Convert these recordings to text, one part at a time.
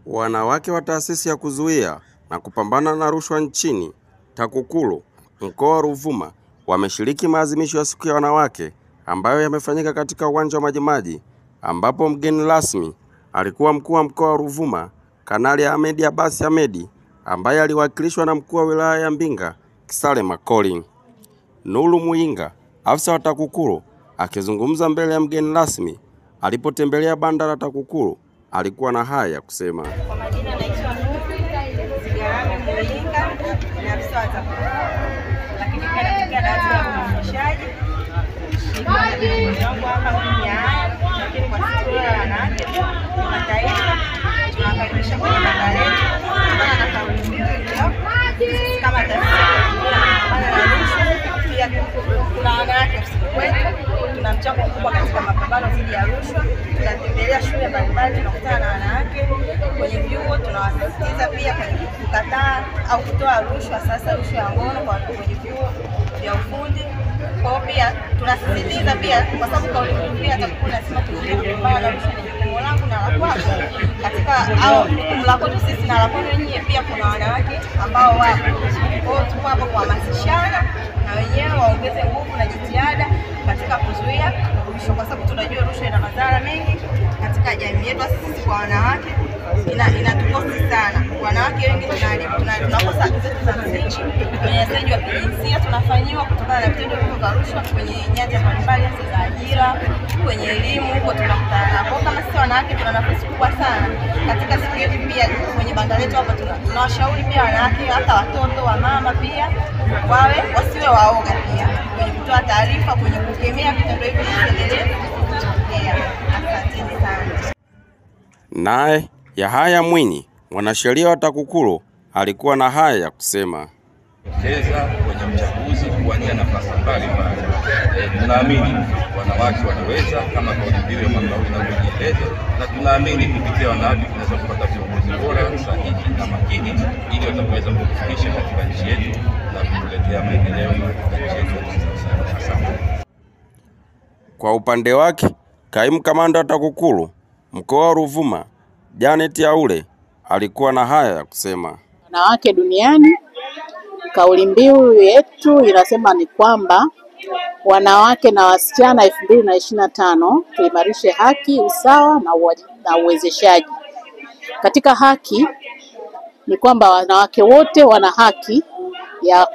Wanawake wa taasisi ya kuzuia na kupambana na rushwa nchini TAKUKURU mkoa wa Ruvuma wameshiriki maadhimisho ya siku ya wanawake ambayo yamefanyika katika uwanja wa Majimaji, ambapo mgeni rasmi alikuwa mkuu wa mkoa wa Ruvuma Kanali Ahmed Abbas Ahmed, ambaye aliwakilishwa na mkuu wa wilaya ya Mbinga Kisale Makoli. Nuru Muinga, afisa wa TAKUKURU, akizungumza mbele ya mgeni rasmi alipotembelea banda la TAKUKURU, alikuwa na haya ya kusema. Kwa majina naitwa Nuru Muinga, ni afisa wa TAKUKURU, lakini pia natokea dawati la uhamasishaji. Niko hapa Mnyanya, lakini kwa siku ya wanawake kimataifa tunakaribisha kwenye banda letu kutokana na kauli mbiu leo. Kama taasisi ya rushwa, pia kuna wanawake ofisini kwetu, tuna mchango mkubwa katika mapambano dhidi ya rushwa. Tunatembelea shule mbalimbali, tunakutana na wanawake kwenye vyuo, tunawasisitiza pia kwenye kukataa au kutoa rushwa, sasa rushwa ya ngono kwa kwenye vyuo vya ufundi. Kwa pia tunasisitiza pia kwa sababu kauli mbiu pia TAKUKURU inasema kupambana na rushwa ni jukumu langu na la kwako. Katika au la kwetu sisi na la kwenu nyinyi, pia kuna wanawake ambao wapo. Kwa hiyo tupo hapa kuhamasishana na wenyewe waongeze nguvu na jitihada katika kuzuia rushwa, kwa sababu tunajua rushwa ina madhara mengi katika jamii yetu. Sisi kwa wanawake inatukosi sana. Wanawake wengi tunakosa haki zetu za msingi, unyanyasaji wa kijinsia tunafanyiwa kutokana na vitendo vya rushwa kwenye nyanja mbalimbali za ajira, kwenye elimu, huko tunakutana. Kwa kama sisi wanawake tuna nafasi kubwa sana katika siku yetu. Pia kwenye banda letu hapa tunawashauri pia wanawake, hata watoto wa mama pia wasiwe waoga pia kwenye kutoa taarifa, kwenye kukemea vitendo hivi visiendelee kutokea. Asanteni sana. Naye Yahaya Mwinyi, mwanasheria wa TAKUKURU, alikuwa na haya ya kusema. Cheza kwenye uchaguzi kuwania nafasi mbalimbali. Tunaamini wanawake wanaweza, kama kauli mbiu ya mwaka huu inavyoeleza, na tunaamini kupitia wanawake tunaweza kupata viongozi bora, sahihi na makini, ili wataweza kufikisha katika nchi yetu na kuletea maendeleo katika nchi yetu. Asante. Kwa upande wake, kaimu kamanda wa TAKUKURU mkoa wa Ruvuma Janet Aule alikuwa na haya ya kusema. Wanawake duniani, kauli mbiu yetu inasema ni kwamba wanawake na wasichana 2025 tuimarishe haki, usawa na uwezeshaji. Katika haki ni kwamba wanawake wote wana haki ya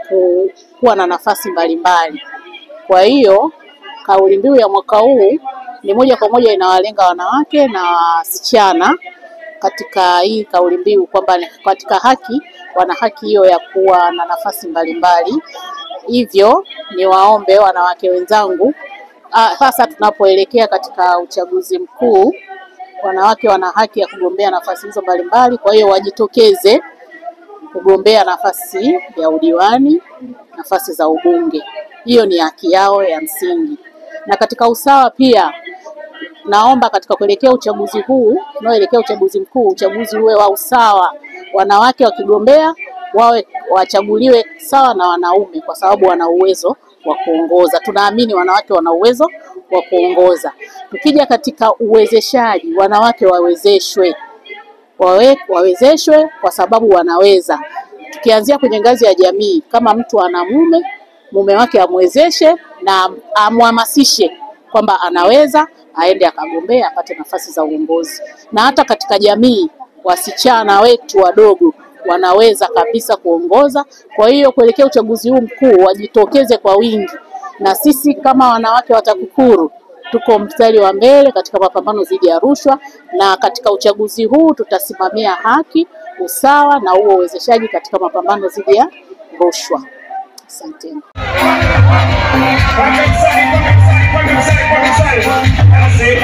kuwa na nafasi mbalimbali. Kwa hiyo kauli mbiu ya mwaka huu ni moja kwa moja inawalenga wanawake na wasichana katika hii kauli mbiu, kwamba katika haki wana haki hiyo ya kuwa na nafasi mbalimbali. Hivyo ni waombe wanawake wenzangu, hasa tunapoelekea katika uchaguzi mkuu, wanawake wana haki ya kugombea nafasi hizo mbalimbali. Kwa hiyo wajitokeze kugombea nafasi ya udiwani, nafasi za ubunge. Hiyo ni haki yao ya msingi. Na katika usawa pia, naomba katika kuelekea uchaguzi huu, tunaoelekea uchaguzi mkuu, uchaguzi uwe wa usawa. Wanawake wakigombea wachaguliwe sawa na wanaume, kwa sababu wana uwezo wa kuongoza. Tunaamini wanawake wana uwezo wa kuongoza. Tukija katika uwezeshaji, wanawake wawezeshwe. Wawezeshwe kwa sababu wanaweza. Tukianzia kwenye ngazi ya jamii, kama mtu ana mume wake amwezeshe na amhamasishe kwamba anaweza, aende akagombea apate nafasi za uongozi. Na hata katika jamii, wasichana wetu wadogo wanaweza kabisa kuongoza. Kwa hiyo kuelekea uchaguzi huu mkuu wajitokeze kwa wingi, na sisi kama wanawake wa TAKUKURU tuko mstari wa mbele katika mapambano dhidi ya rushwa, na katika uchaguzi huu tutasimamia haki, usawa na huo uwezeshaji katika mapambano dhidi ya rushwa. Asante. I say,